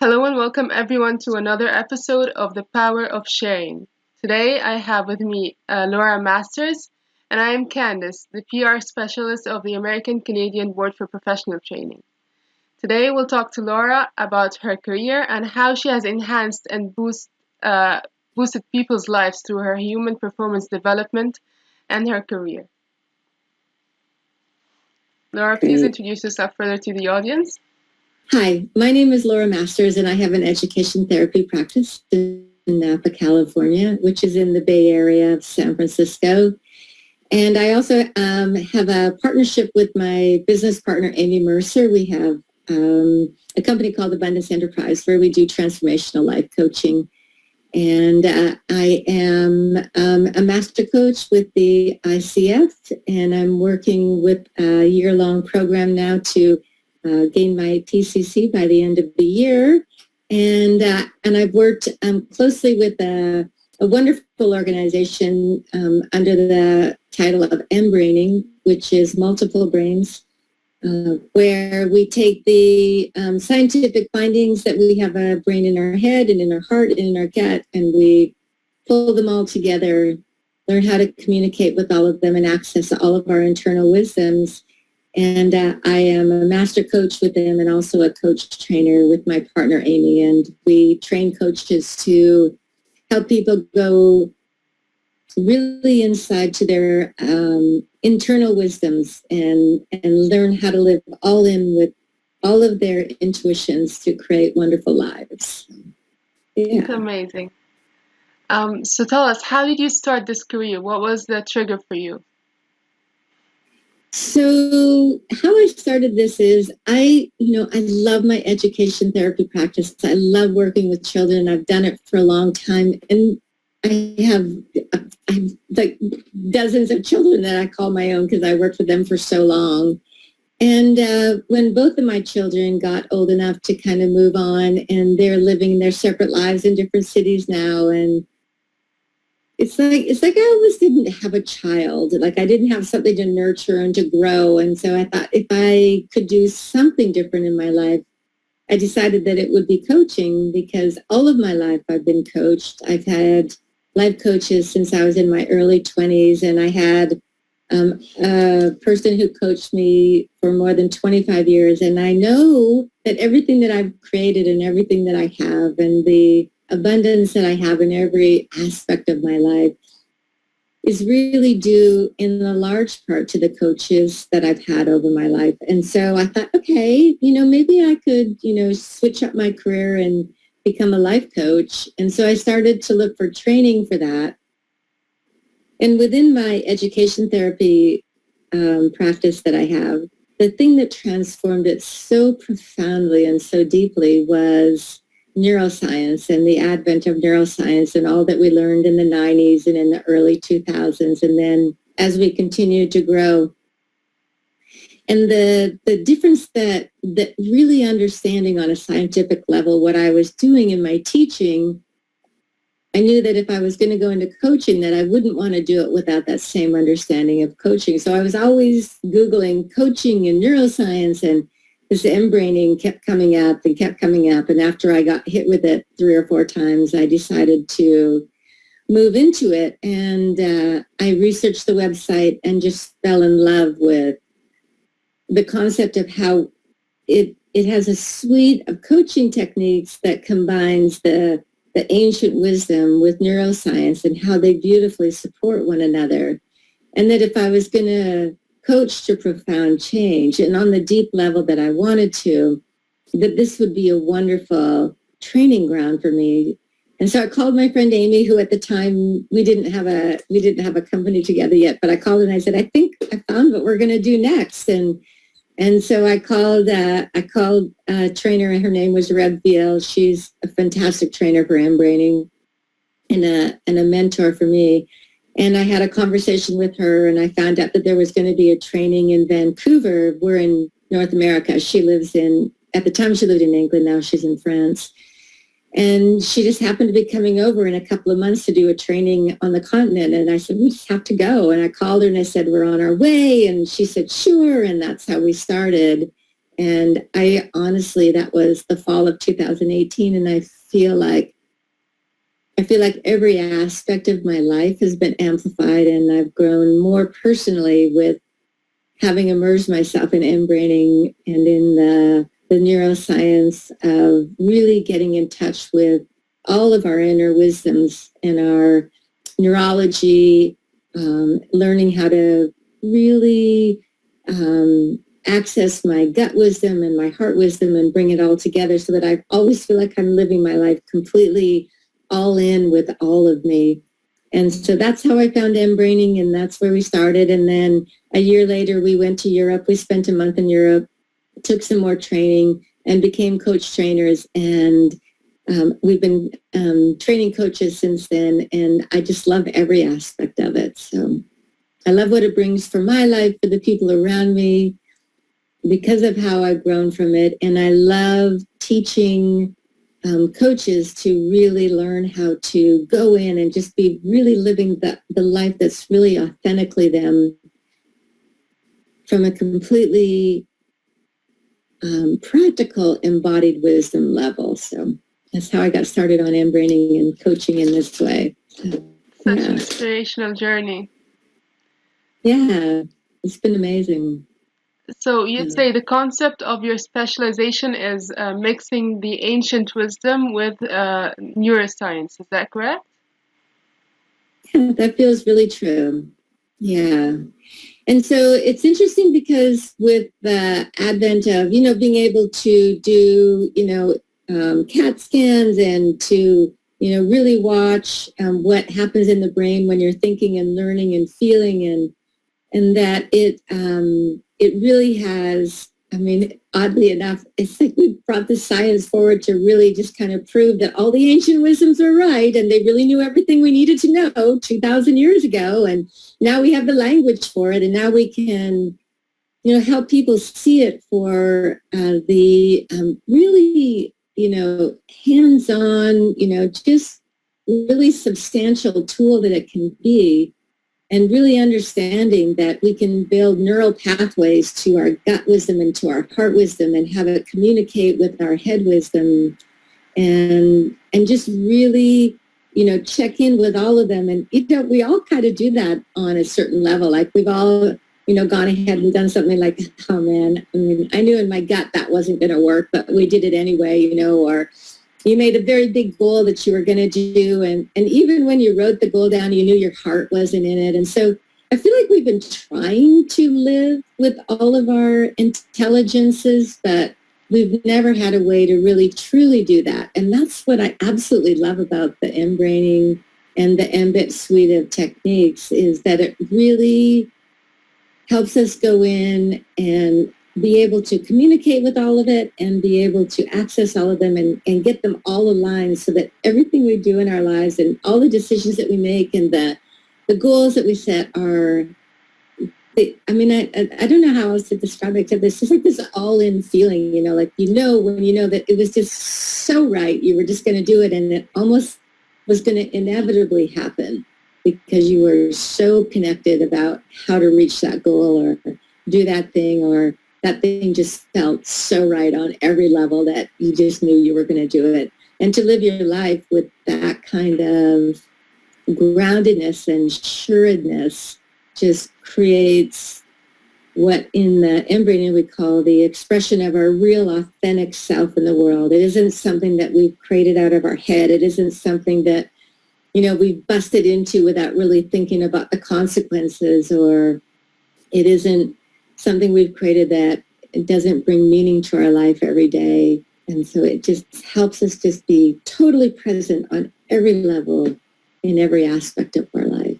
Hello and welcome everyone to another episode of The Power of Sharing. Today I have with me Laura Masters and I am Candice, the PR specialist of the American Canadian Board for Professional Training. Today we'll talk to Laura about her career and how she has enhanced and boosted people's lives through her human performance development and her career. Laura, please Great. introduce yourself further to the audience. Hi, my name is Laura Masters, and I have an education therapy practice in Napa, California, which is in the Bay Area of San Francisco. And I also have a partnership with my business partner, Amy Mercer. We have a company called Abundance Enterprise where we do transformational life coaching. And I am a master coach with the ICF, and I'm working with a year-long program now to gain my PCC by the end of the year. And I've worked closely with a wonderful organization under the title of M-Braining, which is multiple brains, where we take the scientific findings that we have a brain in our head and in our heart and in our gut, and we pull them all together, learn how to communicate with all of them and access all of our internal wisdoms. And I am a master coach with them and also a coach trainer with my partner, Amy. And we train coaches to help people go really inside to their internal wisdoms and learn how to live all in with all of their intuitions to create wonderful lives. Yeah. It's amazing. So tell us, how did you start this career? What was the trigger for you? So how I started this is I love my education therapy practice. I love working with children. I've done it for a long time. And I have like dozens of children that I call my own because I worked with them for so long. And when both of my children got old enough to kind of move on and they're living their separate lives in different cities now, and it's like I always didn't have a child. Like I didn't have something to nurture and to grow. And so I thought if I could do something different in my life, I decided that it would be coaching because all of my life I've been coached. I've had life coaches since I was in my early 20s, and I had a person who coached me for more than 25 years. And I know that everything that I've created and everything that I have and the abundance that I have in every aspect of my life is really due in a large part to the coaches that I've had over my life. And so I thought, okay, maybe I could, switch up my career and become a life coach. And so I started to look for training for that. And within my education therapy practice that I have, the thing that transformed it so profoundly and so deeply was neuroscience and the advent of neuroscience and all that we learned in the 90s and in the early 2000s. And then as we continued to grow. And the difference that really understanding on a scientific level what I was doing in my teaching, I knew that if I was going to go into coaching, that I wouldn't want to do it without that same understanding of coaching. So I was always Googling coaching and neuroscience, and this M-braining kept coming up. And after I got hit with it 3 or 4 times, I decided to move into it. And I researched the website and just fell in love with the concept of how it has a suite of coaching techniques that combines the ancient wisdom with neuroscience and how they beautifully support one another. And that if I was going to coach to profound change and on the deep level that I wanted to, that this would be a wonderful training ground for me. And so I called my friend Amy, who at the time we didn't have a company together yet, but I called and I said, I think I found what we're going to do next. And so I called a trainer, and her name was Reb Viel. She's a fantastic trainer for M-braining and a mentor for me. And I had a conversation with her, and I found out that there was going to be a training in Vancouver. We're in North America. At the time she lived in England, now she's in France. And she just happened to be coming over in a couple of months to do a training on the continent. And I said, we just have to go. And I called her and I said, we're on our way. And she said, sure. And that's how we started. And I honestly, that was the fall of 2018. And I feel like every aspect of my life has been amplified, and I've grown more personally with having immersed myself in embraining and in the neuroscience of really getting in touch with all of our inner wisdoms and our neurology, learning how to really access my gut wisdom and my heart wisdom and bring it all together so that I always feel like I'm living my life completely all in with all of me. And so that's how I found embraining, and that's where we started. And then a year later, we went to Europe. We spent a month in Europe, took some more training, and became coach trainers. And we've been training coaches since then, and I just love every aspect of it. So I love what it brings for my life, for the people around me, because of how I've grown from it. And I love teaching coaches to really learn how to go in and just be really living the life that's really authentically them from a completely practical embodied wisdom level. So that's how I got started on embraining and coaching in this way. So, Such an inspirational journey. Yeah, it's been amazing. So you'd say the concept of your specialization is mixing the ancient wisdom with neuroscience. Is that correct? Yeah, that feels really true. Yeah. And so it's interesting because with the advent of, being able to do, CAT scans and to, really watch what happens in the brain when you're thinking and learning and feeling, and that it really has, oddly enough, it's like we brought the science forward to really just kind of prove that all the ancient wisdoms are right, and they really knew everything we needed to know 2,000 years ago. And now we have the language for it, and now we can, help people see it for the really, hands-on, just really substantial tool that it can be. And really understanding that we can build neural pathways to our gut wisdom and to our heart wisdom and have it communicate with our head wisdom, and just really, check in with all of them. And, we all kind of do that on a certain level. Like we've all, gone ahead and done something like, oh man, I knew in my gut that wasn't going to work, but we did it anyway, or you made a very big goal that you were going to do. And even when you wrote the goal down, you knew your heart wasn't in it. And so I feel like we've been trying to live with all of our intelligences, but we've never had a way to really truly do that. And that's what I absolutely love about the embraining and the MBIT suite of techniques, is that it really helps us go in and be able to communicate with all of it and be able to access all of them and get them all aligned so that everything we do in our lives and all the decisions that we make and the goals that we set are, I don't know how else to describe it, except it's just like this all-in feeling, like, when you know that it was just so right, you were just going to do it, and it almost was going to inevitably happen because you were so connected about how to reach that goal or do that thing, or that thing just felt so right on every level that you just knew you were going to do it. And to live your life with that kind of groundedness and sureness just creates what in the embraining we call the expression of our real authentic self in the world. It isn't something that we've created out of our head. It isn't something that, we've busted into without really thinking about the consequences, or it isn't something we've created that doesn't bring meaning to our life every day. And so it just helps us just be totally present on every level in every aspect of our life.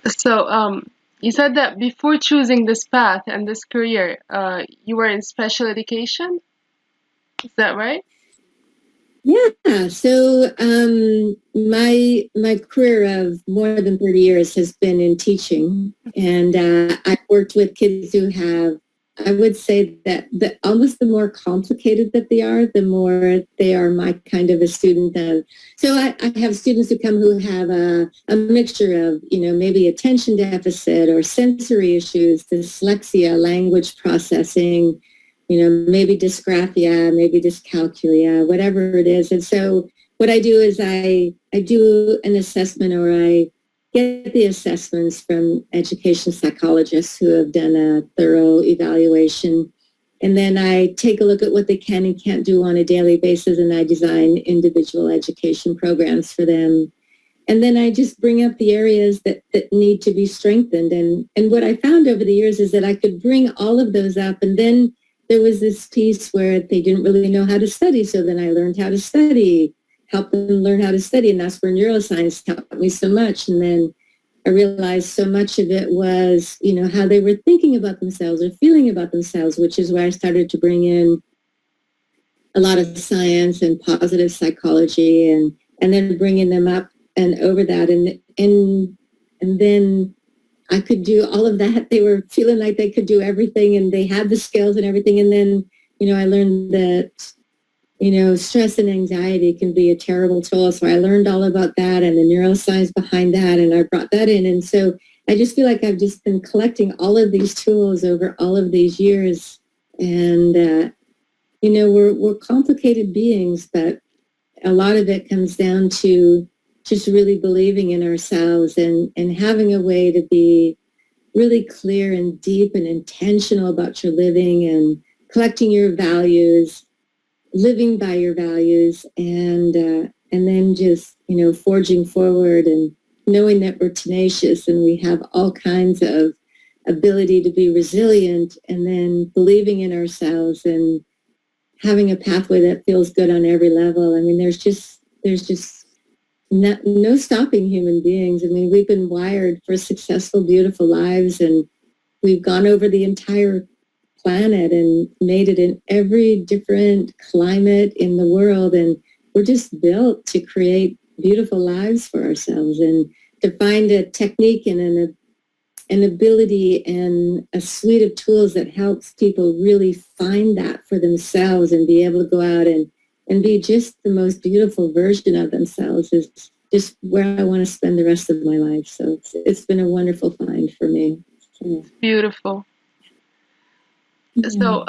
So you said that before choosing this path and this career, you were in special education. Is that right? Yeah. So my career of more than 30 years has been in teaching, and I've worked with kids who have I would say that almost the more complicated that they are, the more they are my kind of a student. So I have students who come who have a mixture of, maybe attention deficit or sensory issues, dyslexia, language processing, maybe dysgraphia, maybe dyscalculia, whatever it is. And so what I do is I do an assessment, or I get the assessments from education psychologists who have done a thorough evaluation. And then I take a look at what they can and can't do on a daily basis, and I design individual education programs for them. And then I just bring up the areas that need to be strengthened. And what I found over the years is that I could bring all of those up. And then there was this piece where they didn't really know how to study. So then I learned how to study, help them learn how to study. And that's where neuroscience taught me so much. And then I realized so much of it was, how they were thinking about themselves or feeling about themselves, which is where I started to bring in a lot of science and positive psychology, and then bringing them up and over that. And then I could do all of that. They were feeling like they could do everything, and they had the skills and everything. And then, I learned that stress and anxiety can be a terrible toll. So I learned all about that and the neuroscience behind that, and I brought that in. And so I just feel like I've just been collecting all of these tools over all of these years. And, we're complicated beings, but a lot of it comes down to just really believing in ourselves and having a way to be really clear and deep and intentional about your living and collecting your values, living by your values, and then just, forging forward and knowing that we're tenacious and we have all kinds of ability to be resilient, and then believing in ourselves and having a pathway that feels good on every level. I mean, there's just no stopping human beings. I mean, we've been wired for successful, beautiful lives, and we've gone over the entire planet and made it in every different climate in the world, and we're just built to create beautiful lives for ourselves and to find a technique and an ability and a suite of tools that helps people really find that for themselves and be able to go out and be just the most beautiful version of themselves is just where I want to spend the rest of my life. So it's been a wonderful find for me. So, Beautiful. So,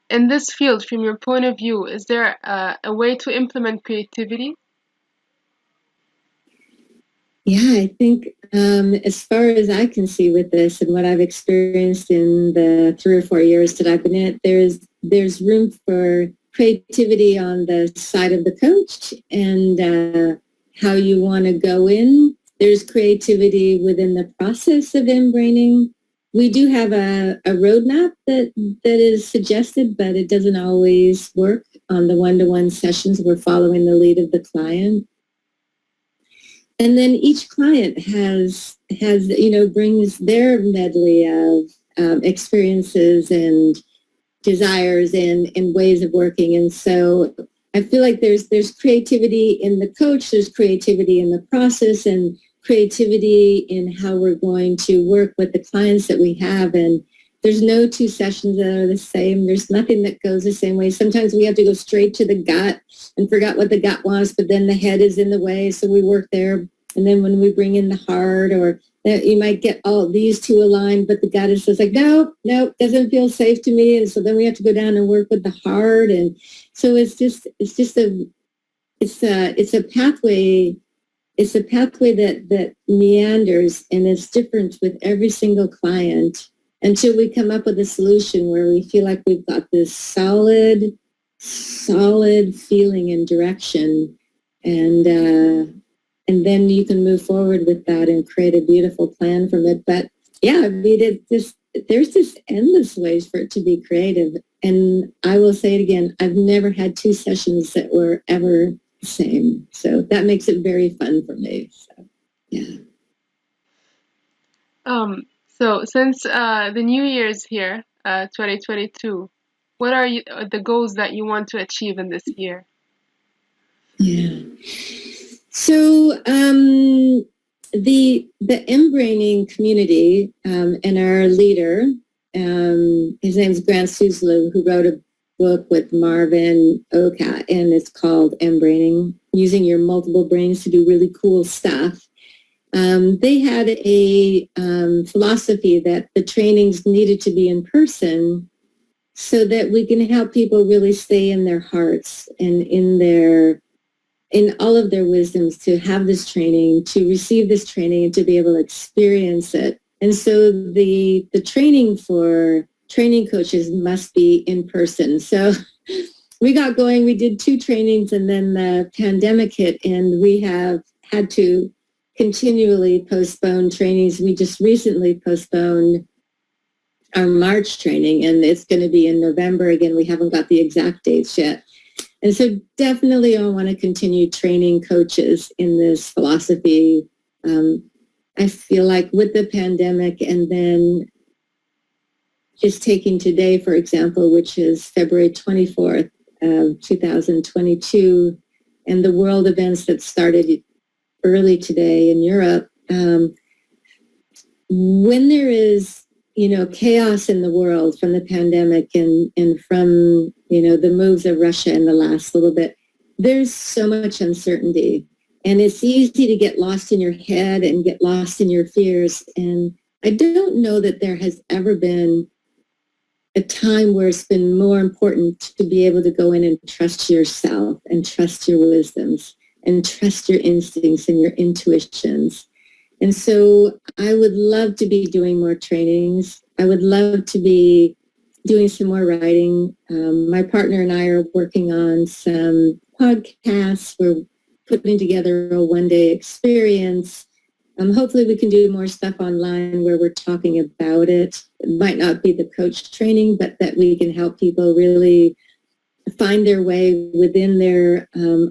in this field, from your point of view, is there a way to implement creativity? Yeah, I think as far as I can see with this and what I've experienced in the 3 or 4 years that I've been in it, there's room for creativity on the side of the coach and how you want to go in. There's creativity within the process of inbraining. We do have a roadmap that is suggested, but it doesn't always work on the one-to-one sessions. We're following the lead of the client. And then each client has brings their medley of experiences and desires and ways of working. And so I feel like there's creativity in the coach, there's creativity in the process, and creativity in how we're going to work with the clients that we have. And there's no 2 sessions that are the same. There's nothing that goes the same way. Sometimes we have to go straight to the gut and forget what the gut wants, but then the head is in the way, so we work there. And then when we bring in the heart, or that you might get all these 2 aligned, but the gut is just like, no, doesn't feel safe to me. And so then we have to go down and work with the heart. And so it's a pathway. It's a pathway that meanders, and it's different with every single client until we come up with a solution where we feel like we've got this solid feeling and direction, and then you can move forward with that and create a beautiful plan from it. But yeah, I mean, there's just endless ways for it to be creative. And I will say it again, I've never had 2 sessions that were ever the same. So that makes it very fun for me. So, yeah. So since the new year's here, 2022, what are the goals that you want to achieve in this year? Yeah. So the inbraining community and our leader his name's Grant Suslow, who wrote a book with Marvin Oka, and it's called M-Braining, using your multiple brains to do really cool stuff. They had a philosophy that the trainings needed to be in person so that we can help people really stay in their hearts and in all of their wisdoms, to have this training, to receive this training, and to be able to experience it. And so the training for training coaches must be in person. So we got going, we did 2 trainings, and then the pandemic hit, and we have had to continually postpone trainings. We just recently postponed our March training, and it's going to be in November again. We haven't got the exact dates yet. And so definitely I want to continue training coaches in this philosophy. I feel like with the pandemic, and then just taking today, for example, which is February 24th of 2022, and the world events that started early today in Europe, when there is, chaos in the world from the pandemic and from, the moves of Russia in the last little bit, there's so much uncertainty. And it's easy to get lost in your head and get lost in your fears. And I don't know that there has ever been a time where it's been more important to be able to go in and trust yourself and trust your wisdoms and trust your instincts and your intuitions. And so I would love to be doing more trainings. I would love to be doing some more writing. My partner and I are working on some podcasts. We're putting together a one-day experience. Hopefully we can do more stuff online where we're talking about it. It might not be the coach training, but that we can help people really find their way within their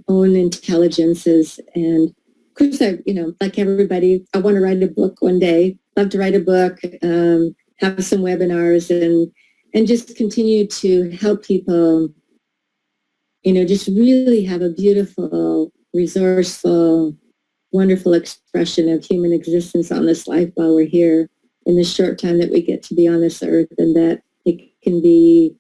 own intelligences. And of course, like everybody, I want to write a book one day. Love to write a book, have some webinars, and just continue to help people, just really have a beautiful, resourceful, wonderful expression of human existence on this life while we're here in the short time that we get to be on this earth, and that it can be,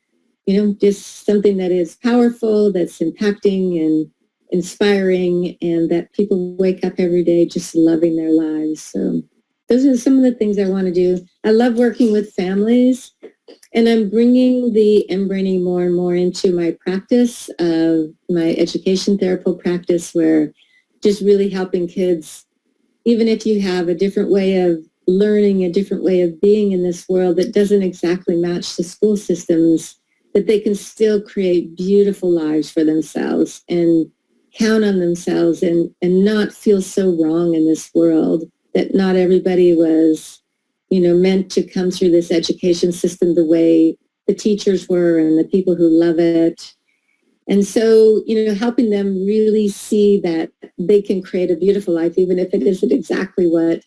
just something that is powerful, that's impacting and inspiring, and that people wake up every day just loving their lives. So those are some of the things I want to do. I love working with families, and I'm bringing the M-Braining more and more into my practice of my education therapy practice, where just really helping kids, even if you have a different way of learning, a different way of being in this world that doesn't exactly match the school systems, that they can still create beautiful lives for themselves and count on themselves and not feel so wrong in this world, that not everybody was, meant to come through this education system the way the teachers were and the people who love it. And so, helping them really see that they can create a beautiful life, even if it isn't exactly what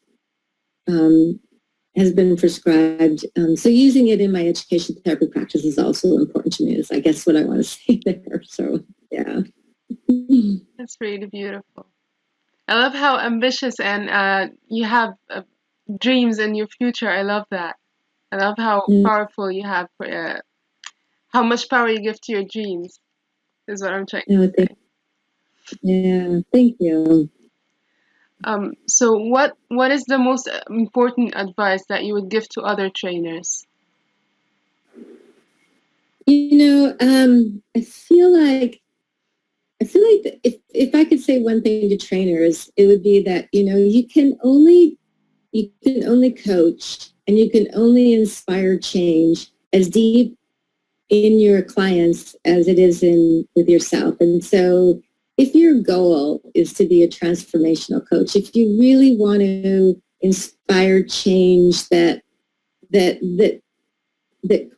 has been prescribed. So using it in my education therapy practice is also important to me, is I guess what I want to say there. So, yeah. That's really beautiful. I love how ambitious and you have dreams in your future. I love that. I love how powerful you have, how much power you give to your dreams, is what I'm trying to say. Yeah, thank you. So what is the most important advice that you would give to other trainers? I feel like if I could say one thing to trainers, it would be that, you can only coach and you can only inspire change as deep in your clients as it is with yourself. And so if your goal is to be a transformational coach, if you really want to inspire change that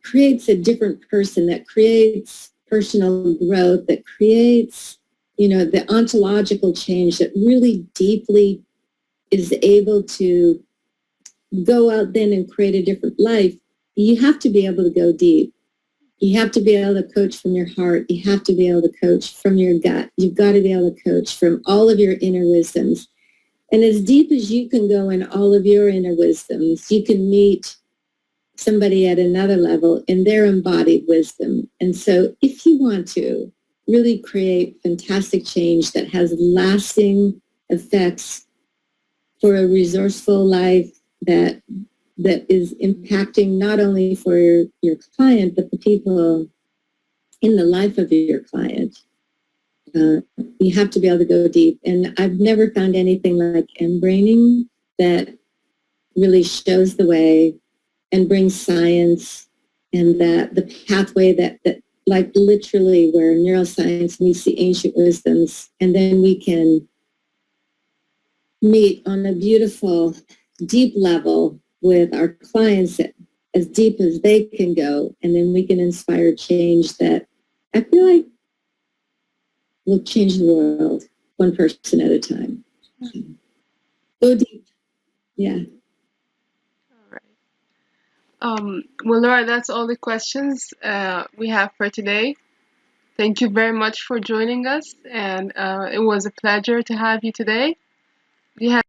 creates a different person, that creates personal growth, that creates, the ontological change that really deeply is able to go out then and create a different life, you have to be able to go deep. You have to be able to coach from your heart. You have to be able to coach from your gut. You've got to be able to coach from all of your inner wisdoms. And as deep as you can go in all of your inner wisdoms, you can meet somebody at another level in their embodied wisdom. And so if you want to really create fantastic change that has lasting effects for a resourceful life that is impacting not only for your client, but the people in the life of your client, you have to be able to go deep. And I've never found anything like embraining that really shows the way and brings science, and that the pathway that like literally where neuroscience meets the ancient wisdoms, and then we can meet on a beautiful, deep level with our clients as deep as they can go, and then we can inspire change that I feel like will change the world one person at a time. Go deep. Yeah. Well, Laura, that's all the questions we have for today. Thank you very much for joining us, and it was a pleasure to have you today. Do you have